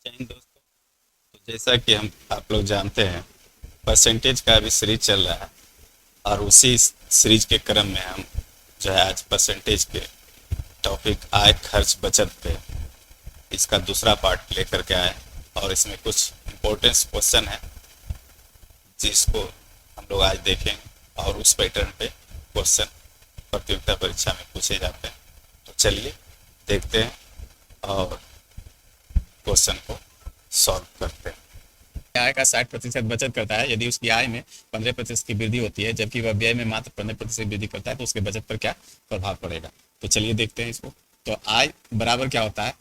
जय हिंद दोस्तों। तो जैसा कि हम आप लोग जानते हैं, परसेंटेज का अभी सीरीज चल रहा है और उसी सीरीज के क्रम में हम जो है आज परसेंटेज के टॉपिक आय खर्च बचत पे इसका दूसरा पार्ट लेकर के आए। और इसमें कुछ इम्पोर्टेंस क्वेश्चन है जिसको हम लोग आज देखेंगे और उस पैटर्न पे क्वेश्चन प्रतियोगिता परीक्षा में पूछे जाते हैं। तो चलिए देखते हैं और क्वेश्चन को सॉल्व करते हैं। आय का 60% बचत करता है यदि उसकी आय में 15% की वृद्धि होती है, जबकि वह व्यय में मात्र 15% वृद्धि करता है, तो उसके बचत पर क्या प्रभाव पड़ेगा। तो चलिए देखते हैं इसको। तो आय बराबर क्या होता है,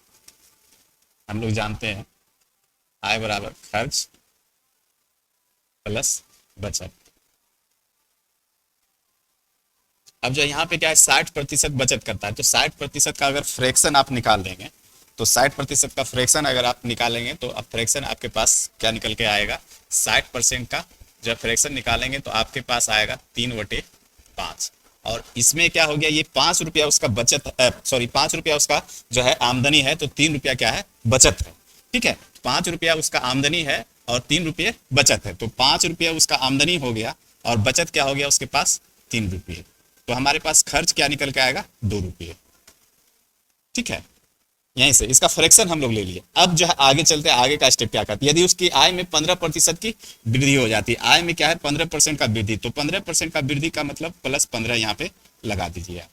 हम लोग जानते हैं आय बराबर खर्च प्लस बचत। अब जो यहाँ पे क्या है, 60% बचत करता है, तो 60% का अगर फ्रैक्शन आप निकाल देंगे तो 60% का फ्रैक्शन अगर आप निकालेंगे तो अब फ्रैक्शन आपके पास क्या निकल के आएगा, 60% का जब फ्रैक्शन निकालेंगे तो आपके पास आएगा 3/5। और इसमें क्या हो गया, ये 5 रुपया उसका बचत, सॉरी 5 रुपया उसका जो है आमदनी है, तो 3 रुपया क्या है, बचत है। ठीक है, 5 रुपया उसका आमदनी है और 3 रुपये बचत है, तो 5 रुपया उसका आमदनी हो गया और बचत क्या हो गया उसके पास, 3 रुपये। तो हमारे पास खर्च क्या निकल के आएगा, 2 रुपये। ठीक है, यहीं से इसका फ्रैक्शन हम लोग ले लिए। अब जो है आगे चलते हैं, आगे का स्टेप क्या करती है, यदि उसकी आय में 15% की वृद्धि हो जाती है, आय में क्या है 15% का वृद्धि, तो 15% का वृद्धि का मतलब +15 यहाँ पे लगा दीजिए आप।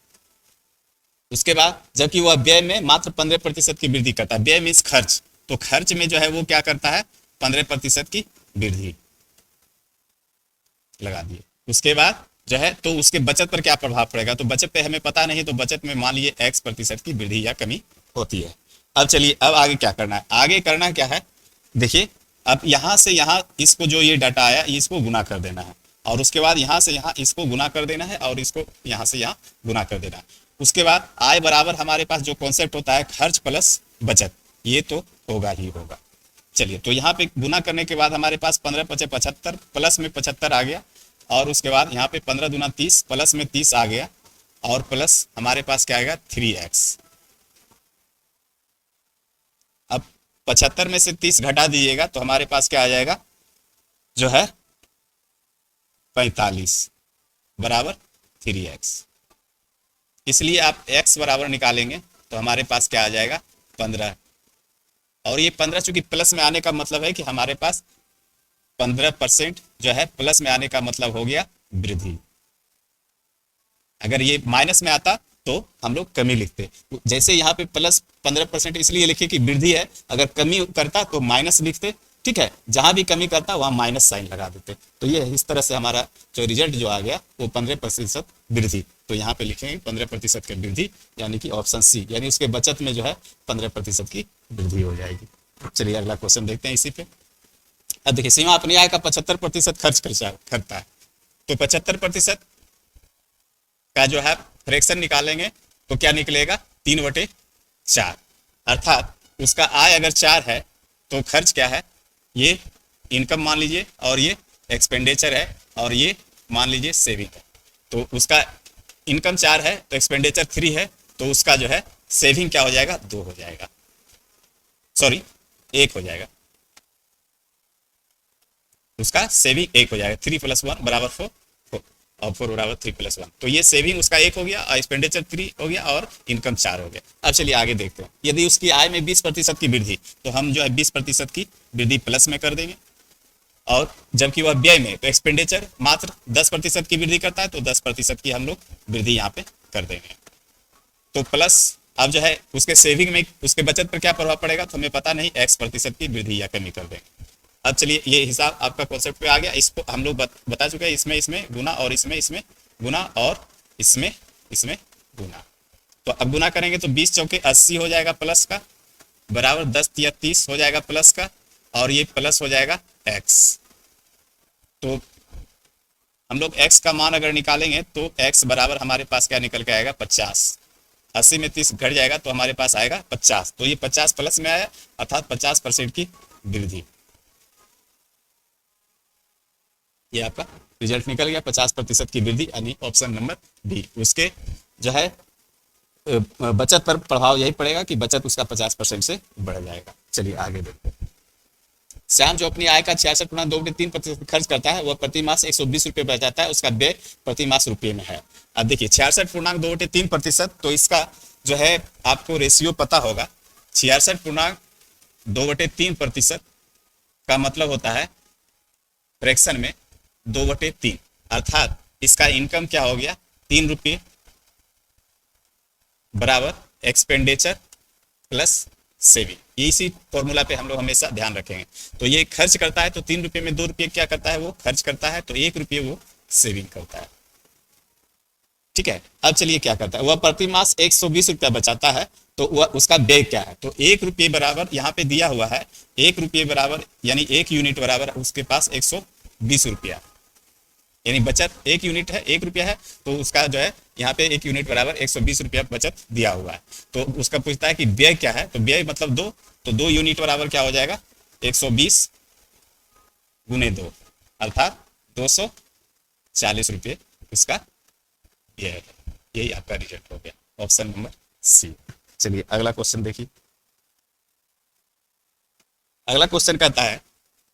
उसके बाद जबकि वह व्यय में मात्र 15% की वृद्धि करता है, व्यय मीन्स खर्च, तो खर्च में जो है वो क्या करता है, 15% की वृद्धि लगा दिए। उसके बाद जो है तो उसके बचत पर क्या प्रभाव पड़ेगा, तो बचत पे हमें पता नहीं, तो बचत में मान लीजिए X% की वृद्धि या कमी होती है। अब चलिए, अब आगे क्या करना है, आगे करना क्या है, देखिए अब यहां से यहां इसको जो ये डाटा आया इसको गुना कर देना है, और उसके बाद यहां से यहां इसको गुना कर देना है, और इसको यहां से यहां गुना कर देना है। उसके बाद आय बराबर हमारे पास जो कॉन्सेप्ट होता है खर्च प्लस बचत, ये तो होगा ही होगा। चलिए, तो यहाँ पे गुना करने के बाद हमारे पास 15×5 = 75, प्लस में 75 आ गया, और उसके बाद यहाँ पे 15 दूना 30, प्लस में 30 आ गया, और प्लस हमारे पास क्या आएगा 3x। अब 75 में से 30 घटा दीजिएगा तो हमारे पास क्या आ जाएगा, जो है 45 बराबर 3x। इसलिए आप x बराबर निकालेंगे तो हमारे पास क्या आ जाएगा 15, और ये 15 चूंकि प्लस में आने का मतलब है कि हमारे पास 15% जो है प्लस में आने का मतलब हो गया वृद्धि। अगर ये माइनस में आता तो हम लोग कमी लिखते, जैसे यहाँ पे +15% इसलिए लिखे कि वृद्धि है, अगर कमी करता तो माइनस लिखते। ठीक है, जहां भी कमी करता वहां माइनस साइन लगा देते। तो ये इस तरह से हमारा जो रिजल्ट जो आ गया वो 15% वृद्धि, तो यहाँ पे लिखेंगे 15% की वृद्धि, यानी कि ऑप्शन सी, यानी उसके बचत में जो है 15% की वृद्धि हो जाएगी। चलिए अगला क्वेश्चन देखते हैं इसी पे। अब देखिए, सीमा अपनी आय का 75% खर्च करता है, तो 75% का जो है फ्रैक्शन निकालेंगे तो क्या निकलेगा, 3/4। अर्थात उसका आय अगर 4 है तो खर्च क्या है, ये इनकम मान लीजिए, और ये एक्सपेंडिचर है, और ये मान लीजिए सेविंग है। तो उसका इनकम 4 है तो एक्सपेंडिचर 3 है, तो उसका जो है सेविंग क्या हो जाएगा, 2 हो जाएगा, सॉरी 1 हो जाएगा, उसका सेविंग 1 हो जाएगा। 3 + 1 = 4, और 4 = 3 + 1, तो ये सेविंग उसका 1 हो गया, और एक्सपेंडिचर 3 हो गया, और इनकम 4 हो गया। अब चलिए आगे देखते हैं, यदि उसकी आय में 20% की वृद्धि, तो हम जो है 20% की वृद्धि प्लस में कर देंगे, और जबकि वह व्यय में तो एक्सपेंडिचर मात्र 10% की वृद्धि करता है, तो 10% की हम लोग वृद्धि यहाँ पे कर देंगे। तो प्लस अब जो है उसके सेविंग में उसके बचत पर क्या प्रभाव पड़ेगा, तो हमें पता नहीं, X% की वृद्धि या कमी कर देंगे। अब चलिए, ये हिसाब आपका कॉन्सेप्ट पे आ गया, इसको हम लोग बता चुके हैं, इसमें गुना, और इसमें गुना, और इसमें गुना। तो अब गुना करेंगे तो 20 चौके 80 हो जाएगा प्लस का, बराबर 10 या 30 हो जाएगा प्लस का, और ये प्लस हो जाएगा x। तो हम लोग x का मान अगर निकालेंगे तो x बराबर हमारे पास क्या निकल के आएगा, 50। 80 में 30 घट जाएगा तो हमारे पास आएगा 50, तो ये 50 प्लस में आया, अर्थात 50% की वृद्धि। ये आपका रिजल्ट निकल गया, 50% की वृद्धि, यानी ऑप्शन नंबर बी। उसके जो है बचत पर प्रभाव यही पड़ेगा कि बचत उसका 50% से बढ़ जाएगा। चलिए आगे देखते हैं। श्याम जो अपनी आय का 66.2/3% खर्च करता है वह प्रति मास 120 रुपये बचाता है, उसका व्यय प्रति मास रुपये में है। अब देखिए 66.2/3%, तो इसका जो है आपको रेशियो पता होगा। 66.2/3% का मतलब होता है फ्रैक्शन में 2/3, अर्थात इसका इनकम क्या हो गया, 3 रुपये बराबर एक्सपेंडिचर प्लस सेविंग। इसी फॉर्मूला पे हम लोग हमेशा ध्यान रखेंगे। तो ये खर्च करता है तो 3 रुपये में 2 रुपये क्या करता है, वो खर्च करता है, तो 1 रुपये वो सेविंग करता है। ठीक है, अब चलिए क्या करता है, वह प्रति मास 120 रुपया बचाता है, तो वह उसका व्यय क्या है, तो 1 रुपये बराबर यहाँ पे दिया हुआ है, 1 रुपये बराबर यानी 1 यूनिट बराबर उसके पास 120 रुपया, यानी बचत 1 यूनिट है, 1 रुपया है, तो उसका जो है यहाँ पे 1 यूनिट बराबर 120 रुपया बचत दिया हुआ है। तो उसका पूछता है कि व्यय क्या है, तो व्यय मतलब 2, तो 2 यूनिट बराबर क्या हो जाएगा, 120 गुने 2, अर्थात 240 रुपये उसका ये है। यही आपका रिजल्ट हो गया, ऑप्शन नंबर सी। चलिए अगला क्वेश्चन देखिए। अगला क्वेश्चन कहता है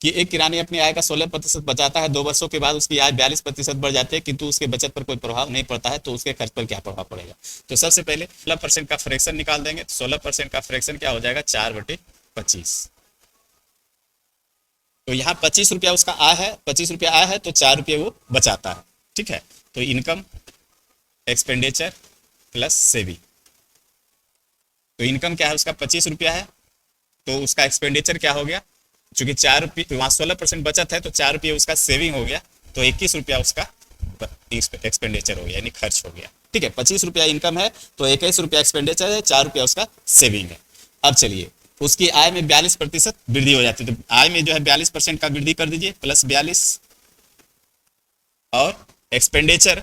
कि एक किरानी अपनी आय का 16% बचाता है, 2 वर्षों के बाद उसकी आय 42% बढ़ जाती है, किंतु उसके बचत पर कोई प्रभाव नहीं पड़ता है, तो उसके खर्च पर क्या प्रभाव पड़ेगा। तो सबसे पहले 16% का फ्रैक्शन निकाल देंगे। 16% का फ्रैक्शन क्या हो जाएगा, 4/25। तो यहाँ 25 रुपया उसका आय है, 25 रुपया आय है, तो 4 रुपये वो बचाता है। ठीक है, तो इनकम एक्सपेंडिचर प्लस सेविंग। तो इनकम क्या है उसका 25 रुपया है, तो उसका एक्सपेंडिचर क्या हो गया, चूंकि 4 रुपये वहाँ 16% बचत है, तो 4 रुपये उसका सेविंग हो गया, तो 21 रुपया उसका एक्सपेंडिचर हो गया, यानी खर्च हो गया। ठीक है, 25 रुपया इनकम है, तो 21 रुपया एक्सपेंडिचर है, 4 रुपया उसका सेविंग है। अब चलिए उसकी आय में 42% वृद्धि हो जाती है, तो आय में जो है 42% का वृद्धि कर दीजिए, प्लस 42, और एक्सपेंडिचर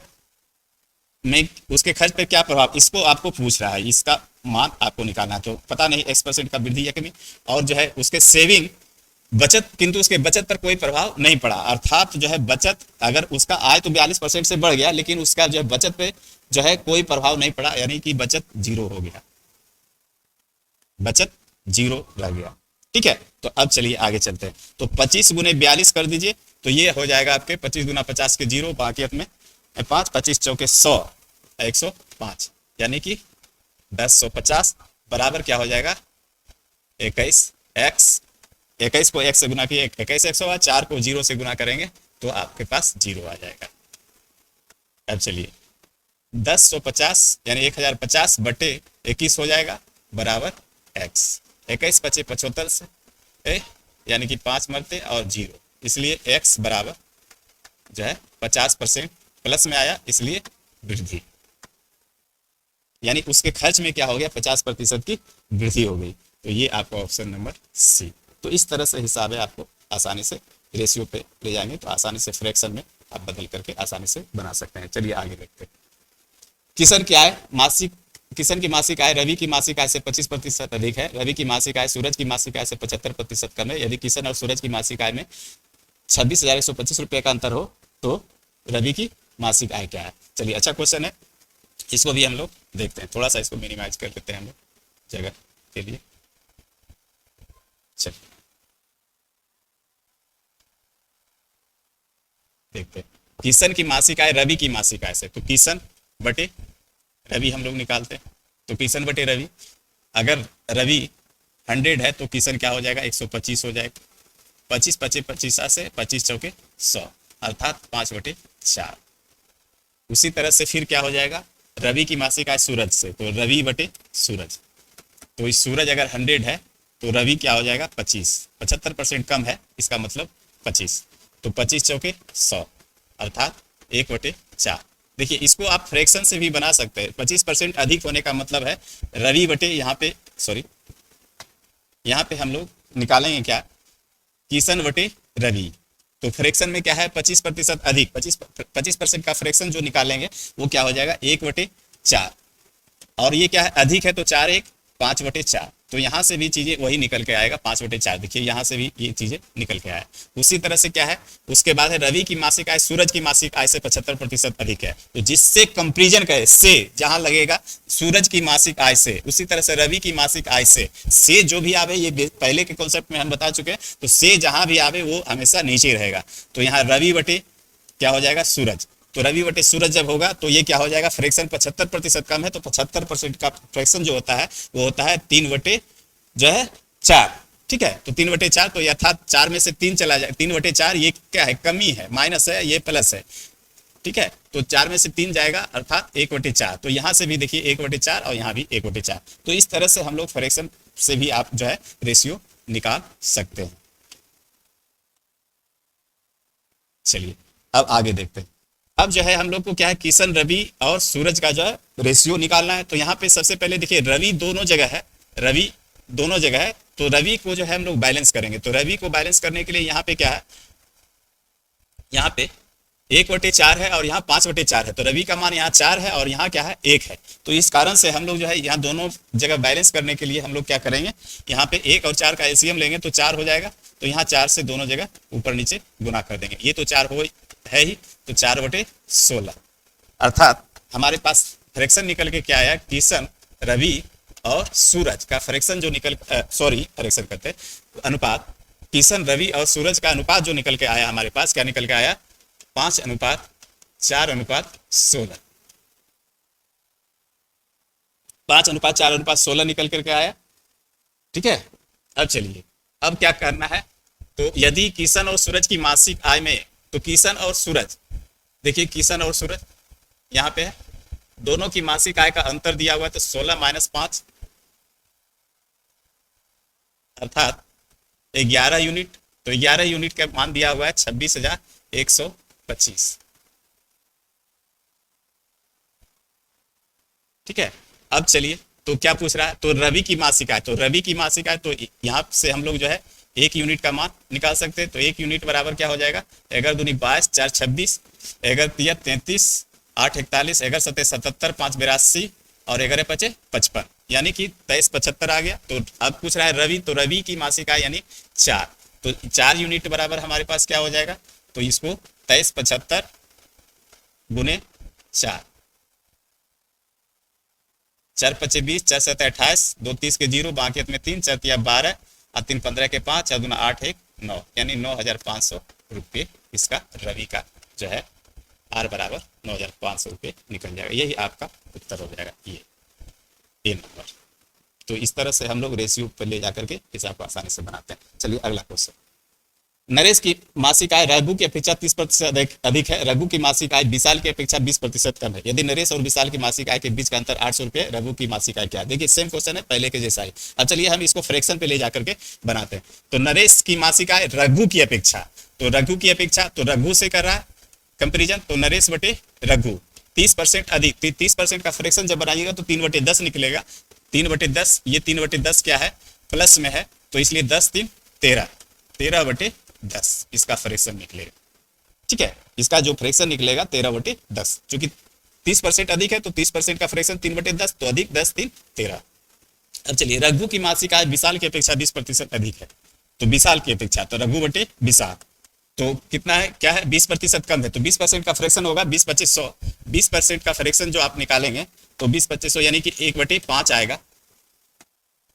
में उसके खर्च पे क्या प्रभाव, इसको आपको पूछ रहा है, इसका मान आपको निकालना है। तो पता नहीं X% का वृद्धि या कमी, और जो है उसके सेविंग बचत, किंतु उसके बचत पर कोई प्रभाव नहीं पड़ा, अर्थात जो है बचत अगर उसका आय तो 42% से बढ़ गया, लेकिन उसका जो है बचत पे जो है कोई प्रभाव नहीं पड़ा, यानी कि बचत 0 हो गया, बचत 0 रह गया। ठीक है, तो अब चलिए आगे चलते हैं। तो 25 गुने 42 कर दीजिए, तो ये हो जाएगा आपके 25 गुना 50 के 0, बाकी में 5, 25 चौके 100, 105, यानी कि 1050 बराबर क्या हो जाएगा, 21x, 21 को x से गुना किए 21x होगा, 4 को 0 से गुना करेंगे तो आपके पास 0 आ जाएगा। अब चलिए 1050 यानी 1050 बटे 21 हो जाएगा बराबर x, 21 पचे 75 से यानी कि 5 मरते और 0, इसलिए x बराबर जो है 50% प्लस में आया, इसलिए वृद्धि, यानी उसके खर्च में क्या हो गया, 50% की वृद्धि हो गई। तो ये आपका ऑप्शन नंबर सी। तो इस तरह से हिसाब है, आपको आसानी से रेशियो पे ले जाएंगे तो आसानी से फ्रैक्शन में आप बदल करके आसानी से बना सकते हैं। चलिए आगे देखते हैं। किशन की आय मासिक, किशन की मासिक आय रवि की मासिक आय से 25% अधिक है, रवि की मासिक आय सूरज की मासिक आय से 75% कम है। यदि किशन और सूरज की मासिक आय में 26,125 रुपये का अंतर हो तो रवि की मासिक आय क्या है। चलिए अच्छा क्वेश्चन है, इसको भी हम लोग देखते हैं। थोड़ा सा इसको मिनिमाइज कर लेते हैं हम लोग जगह के लिए। चलिए देखते हैं। किशन की मासिक आय रवि की मासिक आय से, तो किशन बटे रवि हम लोग निकालते हैं। तो किशन बटे रवि, अगर रवि 100 है तो किशन क्या हो जाएगा, 125 हो जाएगा। 25 पचे 25 से 25 चौके 100, अर्थात 5/4। उसी तरह से फिर क्या हो जाएगा, रवि की मासिक आय सूरज से, तो रवि बटे सूरज, तो इस सूरज अगर 100 है तो रवि क्या हो जाएगा 25, 75% कम है, इसका मतलब 25, तो 25 चौके 100 अर्थात 1/4। देखिए इसको आप फ्रैक्शन से भी बना सकते हैं। 25% अधिक होने का मतलब है रवि बटे यहाँ पे, सॉरी यहाँ पे हम लोग निकालेंगे क्या, किशन बटे रवि। तो फ्रैक्शन में क्या है 25% अधिक, 25% का फ्रैक्शन जो निकालेंगे वो क्या हो जाएगा 1/4, और ये क्या है अधिक है तो 4 1 5/4, तो यहाँ से भी चीजें वही निकल के आएगा 5/4। देखिए यहाँ से भी ये चीजें निकल के आया। उसी तरह से क्या है, उसके बाद है रवि की मासिक आय सूरज की मासिक आय से 75% अधिक है। तो जिससे कंपेरिजन करे, से जहां लगेगा सूरज की मासिक आय से, उसी तरह से रवि की मासिक आय से जो भी आवे, ये पहले के कॉन्सेप्ट में हम बता चुके हैं, तो से जहां भी आवे वो हमेशा नीचे रहेगा। तो यहाँ रवि बटे क्या हो जाएगा, सूरज। तो रवि बटे सूरज जब होगा तो ये क्या हो जाएगा, फ्रैक्शन 75% कम है, तो 75% का फ्रैक्शन जो होता है वो होता है 3/4। ठीक है, तो 3/4, तो अर्थात 4 में से 3 चला जाए, 3/4 ये क्या है, कमी है, माइनस है, ये प्लस है। ठीक है, तो 4 में से 3 जाएगा अर्थात 1/4। तो यहां से भी देखिए 1/4 और यहां भी 1/4। तो इस तरह से हम लोग फ्रैक्शन से भी आप जो है रेशियो निकाल सकते हैं। चलिए अब आगे देखते हैं। अब जो है हम लोग को क्या है, किशन रवि और सूरज का जो है रेशियो निकालना है। तो यहाँ पे सबसे पहले देखिए रवि दोनों जगह है, रवि दोनों जगह है, तो रवि को जो है हम लोग बैलेंस करेंगे। तो रवि को बैलेंस करने के लिए यहाँ पे क्या है, यहाँ पे 1/4 है और यहाँ 5/4 है। तो रवि का मान यहाँ 4 है और यहाँ क्या है, 1 है। तो इस कारण से हम लोग जो है यहाँ दोनों जगह बैलेंस करने के लिए हम लोग क्या करेंगे, यहाँ पे 1 और 4 का एलसीएम लेंगे तो 4 हो जाएगा। तो यहाँ 4 से दोनों जगह ऊपर नीचे गुना कर देंगे। ये तो 4 हो है ही, तो 4/16 अर्थात हमारे पास फ्रैक्शन निकल के क्या आया, किशन रवि और सूरज का फ्रैक्शन जो निकल फ्रैक्शन करते हैं अनुपात, किशन रवि और सूरज का अनुपात जो निकल के आया हमारे पास, क्या निकल के आया, 5:4:16। 5:4:16 निकल करके आया। ठीक है, अब चलिए अब क्या करना है, तो यदि किशन और सूरज की मासिक आय में, तो किशन और सूरज, देखिए किशन और सूरज यहाँ पे है, दोनों की मासिक आय का अंतर दिया हुआ है, तो 16 - 5 अर्थात 11 यूनिट। तो 11 यूनिट का मान दिया हुआ है 26,125। ठीक है, अब चलिए तो क्या पूछ रहा है, तो रवि की मासिक आय, तो रवि की मासिक आय, तो यहाँ से हम लोग जो है 1 यूनिट का मान निकाल सकते हैं। तो 1 यूनिट बराबर क्या हो जाएगा, 11 दूनी 22, 4 26, 11 तिया 33, 8 41, 11 सत्ते 77, 5 82 और 11 पचे 55, यानी कि 23,75 आ गया। तो अब पूछ रहा है रवि, तो रवि की मासिक आय यानी 4, तो 4 यूनिट बराबर हमारे पास क्या हो जाएगा, तो इसको 23,75 गुने 4, 4 पचे 20, 4 7 28, 2 30 के 0, बाकी में 3, 4 तिया 12 और 3 15 के 5, 4 दूना 8 1 9, यानी 9,500 रुपये इसका रवि का जो है आर बराबर 9,500 रुपये निकल जाएगा। यही आपका उत्तर हो जाएगा, ये नंबर। तो इस तरह से हम लोग रेशियो पर ले जाकर के हिसाब को आसानी से बनाते हैं। चलिए अगला क्वेश्चन, नरेश की मासिक आय रघु की अपेक्षा 30% अधिक है, रघु की मासिक आय विशाल की अपेक्षा 20% कम है। यदि नरेश और विशाल की मासिक आय के बीच का अंतर 800 रुपये, रघु की मासिक आय क्या है। देखिए सेम क्वेश्चन है पहले के जैसा ही। अब चलिए हम इसको फ्रैक्शन पे ले जाकर के बनाते हैं। तो नरेश की मासिक आय रघु की अपेक्षा, तो रघु की अपेक्षा, तो रघु से कर रहा है कंपेरिजन, तो नरेश बटे रघु 30% अधिक। 30% का फ्रैक्शन जब बनाइएगा तो 3/10 निकलेगा। 3/10, ये 3/10 क्या है, प्लस में है, तो इसलिए 10 3 13, 13/10 इसका फ्रैक्शन निकलेगा। ठीक है, इसका जो फ्रैक्शन निकलेगा 13/10, क्योंकि 30% अधिक है तो 30% का फ्रैक्शन 3/10, तो अधिक 10 3 13। अब चलिए रघु की मासिक आय विशाल की अपेक्षा 20% अधिक है, तो विशाल की अपेक्षा, तो रघु बटे विशाल, तो कितना है, क्या है, 20% कम है, तो 20% का फ्रैक्शन होगा 20 25 100। 20% का फ्रैक्शन जो आप निकालेंगे तो 20 25 100 यानी कि 1/5 आएगा।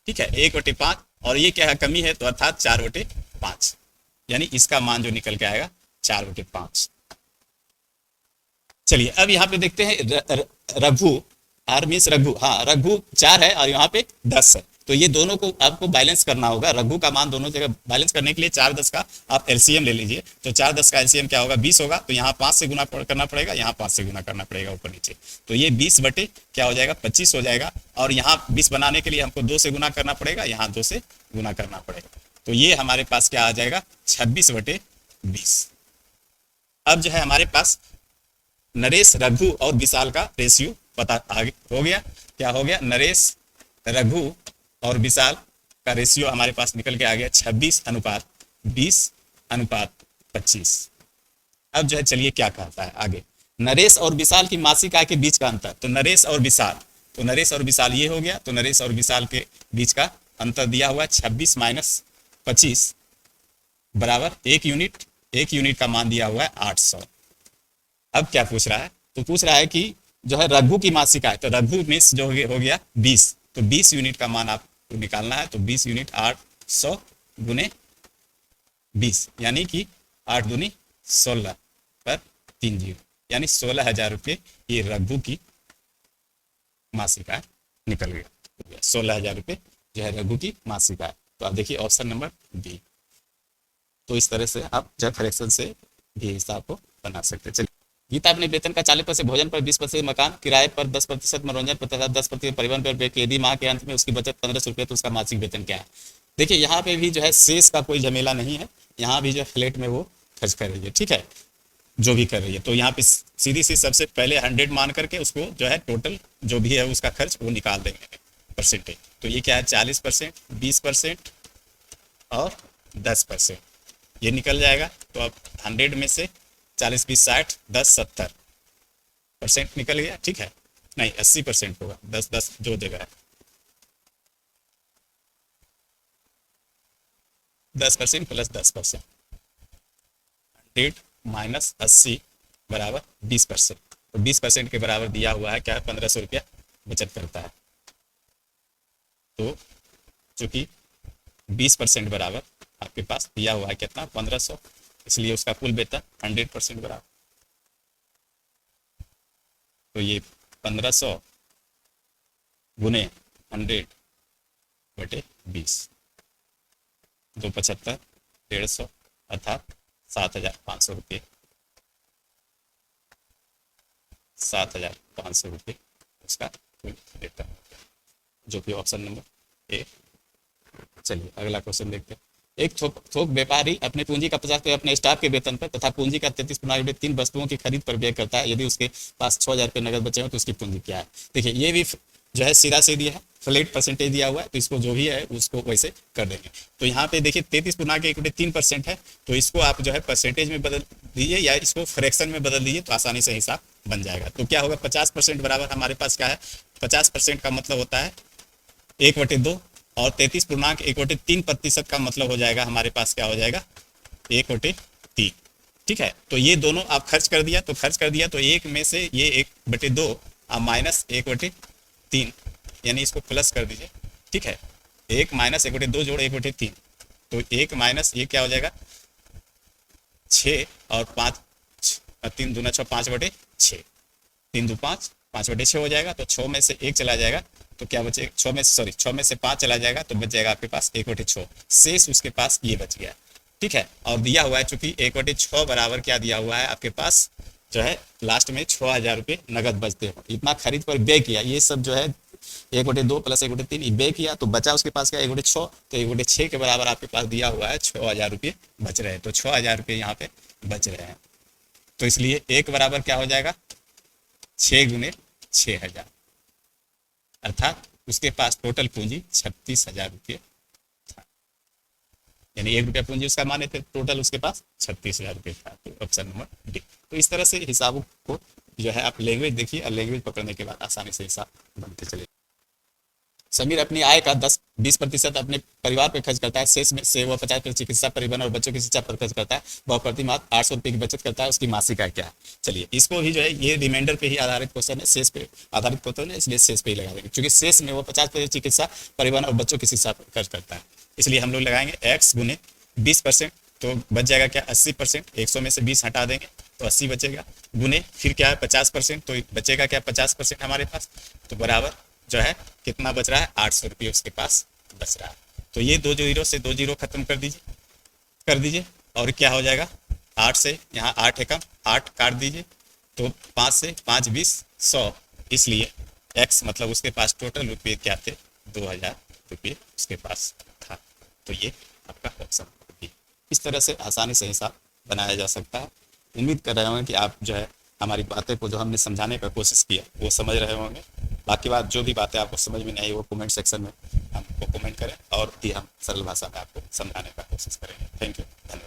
ठीक है, 1/5, और ये क्या है, कमी है, तो अर्थात 4/5, यानी इसका मान जो निकल के आएगा 4/5। चलिए अब यहाँ पे देखते हैं रघु, आर मीन्स रघु, हाँ रघु 4 है और यहाँ पे 10 है, तो ये दोनों को आपको बैलेंस करना होगा। रघु का मान दोनों जगह बैलेंस करने के लिए 4 10 का आप एलसीएम ले लीजिए। तो 4 10 का एलसीएम क्या होगा, 20 होगा, तो यहाँ 5 से गुना करना पड़ेगा, यहाँ 5 से गुना करना पड़ेगा ऊपर नीचे, तो ये 20 बटे क्या हो जाएगा, 25 हो जाएगा। और यहाँ 20 बनाने के लिए हमको 2 से गुना करना पड़ेगा, यहाँ 2 से गुना करना पड़ेगा, तो ये हमारे पास क्या आ जाएगा, 26/20। अब जो है हमारे पास नरेश रघु और विशाल का रेशियो पता आगे हो गया। क्या हो गया, नरेश रघु और विशाल का रेशियो हमारे पास निकल के आ गया 26:20:25। अब जो है चलिए क्या कहता है आगे, नरेश और विशाल की मासिक आय के बीच का अंतर, तो नरेश और विशाल, तो नरेश और विशाल ये हो गया, तो नरेश और विशाल के बीच का अंतर दिया हुआ है 26 माइनस 25 बराबर 1 यूनिट। 1 यूनिट का मान दिया हुआ है 800। अब क्या पूछ रहा है, तो पूछ रहा है कि जो है रघु की मासिका है, तो रघु में जो हो गया 20, तो 20 यूनिट का मान आपको निकालना है। तो 20 यूनिट 800 गुने 20 यानी कि 8 दूनी 16 पर 3 जीरो, यानी 16,000 रुपये ये रघु की मासिका निकल गया। 16,000 रुपये जो है रघु की मासिका है। तो आप देखिए ऑप्शन नंबर बी। तो इस तरह से आप जब फ्रैक्शन से भी हिसाब को बना सकते हैं। चलिए, गीता अपने वेतन का 40% भोजन पर, 20% मकान किराए पर, 10% मनोरंजन पर तथा 10% परिवहन पर व्यय की। यदि माह के अंत में उसकी बचत 1500 रुपये तो उसका मासिक वेतन क्या है। देखिए यहाँ पे भी जो है शेष का कोई झमेला नहीं है, यहाँ भी जो है फ्लैट में वो खर्च कर रही है, ठीक है, जो भी कर रही है। तो यहाँ पे सीधी सी सबसे पहले 100 मान करके उसको जो है टोटल जो भी है उसका खर्च वो निकाल देंगे परसेंटेज। तो ये क्या है 40%, 20% और 10%, ये निकल जाएगा। तो अब 100 में से 40 20 60 10 70% निकल गया, ठीक है, नहीं 80% होगा, 10 10 जो जगह है 10% प्लस 10%, 100 माइनस 80 बराबर 20%। तो 20% के बराबर दिया हुआ है क्या है 1500 रुपया बचत करता है। तो चूंकि 20% बराबर आपके पास दिया हुआ है कितना 1500, इसलिए उसका कुल वेतन 100% बराबर। तो ये 1500 गुने 100 बटे 20, 275 150 अर्थात 7,500 रुपये, 7,500 रुपये उसका कुल वेतन, जो कि ऑप्शन नंबर ए। चलिए अगला क्वेश्चन देखते हैं। एक थोक व्यापारी अपने पूंजी का 50% अपने स्टाफ के वेतन पर तथा पूंजी का 33.3 वस्तुओं की खरीद पर व्यय करता है। यदि उसके पास 6,000 रुपये नगद बचे हो तो उसकी पूंजी क्या है। देखिए ये भी जो है सीधा सीधी है, फ्लैट परसेंटेज दिया हुआ है, तो इसको जो भी है उसको वैसे कर देंगे। तो यहाँ पे देखिए 33/1/3% है, तो इसको आप जो है परसेंटेज में बदल दीजिए या इसको फ्रैक्शन में बदल दीजिए तो आसानी से हिसाब बन जाएगा। तो क्या होगा 50% बराबर हमारे पास क्या है 50% का मतलब होता है 1/2 और 33.1/3% का मतलब हो जाएगा हमारे पास क्या हो जाएगा 1/3, ठीक है। तो ये दोनों आप खर्च कर दिया तो एक में से ये 1/2 आप माइनस 1/3 यानी इसको प्लस कर दीजिए, ठीक है। 1 माइनस 1/2 जोड़ 1/3, तो 1 माइनस ये क्या हो जाएगा 6 और 5 3 दूना 6 5/6, 3 2 5 5/6 हो जाएगा। तो 6 में से 1 चला जाएगा तो क्या बचेगा 6 में से 5 चला जाएगा तो बच जाएगा आपके पास 1/6, शेष उसके पास ये बच गया, ठीक है। और दिया हुआ है चूंकि 1/6 बराबर क्या दिया हुआ है आपके पास जो है लास्ट में 6,000 रुपये नगद बचते हो, इतना खरीद पर व्यय किया, ये सब जो है 1/2 प्लस 1/3 व्यय किया तो बचा उसके पास क्या 1/6, तो 1/6 के बराबर आपके पास दिया हुआ है 6,000 रुपये बच रहे हैं। तो 6,000 रुपये यहाँ पे बच रहे हैं, तो इसलिए एक बराबर क्या हो जाएगा 6 गुने 6,000, अर्थात उसके पास टोटल पूंजी 36,000 रुपये था, यानी 1 रुपया पूंजी उसका माने थे, टोटल उसके पास 36,000 रुपये था। तो ऑप्शन नंबर डी। तो इस तरह से हिसाबों को जो है आप लैंग्वेज देखिए और लैंग्वेज पकड़ने के बाद आसानी से हिसाब बनते चले। समीर अपनी आय का 10-20% अपने परिवार पर खर्च करता है, शेष में से वह 50% चिकित्सा परिवहन और बच्चों की शिक्षा पर खर्च करता है। वह प्रति माह 800 रुपये की बचत करता है, उसकी मासिक आय क्या है। चलिए इसको भी जो है ये रिमाइंडर पे ही आधारित क्वेश्चन है, शेष पे आधारित क्वेश्चन है, इसलिए शेष पे ही लगा देंगे, क्योंकि शेष में वो 50% चिकित्सा परिवहन और बच्चों की शिक्षा पर खर्च करता है, इसलिए हम लोग लगाएंगे x गुने 20%, तो बच जाएगा क्या 80%, 100 में से 20 हटा देंगे तो 80 बचेगा, गुने फिर क्या है 50%, तो बचेगा क्या 50% हमारे पास, तो बराबर जो है कितना बच रहा है 800 रुपये उसके पास बच रहा है। तो ये 2 जीरो से 2 जीरो खत्म कर दीजिए और क्या हो जाएगा 8 से यहाँ 8 एकम 8 काट दीजिए, तो 5 से 5 20 100, इसलिए x मतलब उसके पास टोटल रुपये क्या थे 2,000 रुपये उसके पास था। तो ये आपका ऑप्शन है। इस तरह से आसानी से हिसाब बनाया जा सकता है। उम्मीद कर रहे होंगे कि आप जो है हमारी बातें को जो हमने समझाने का कोशिश किया वो समझ रहे होंगे। बाकी बात जो भी बातें आपको समझ में नहीं आई वो कमेंट सेक्शन में हमको कमेंट करें और भी हम सरल भाषा में आपको समझाने का कोशिश करेंगे। थैंक यू, धन्यवाद।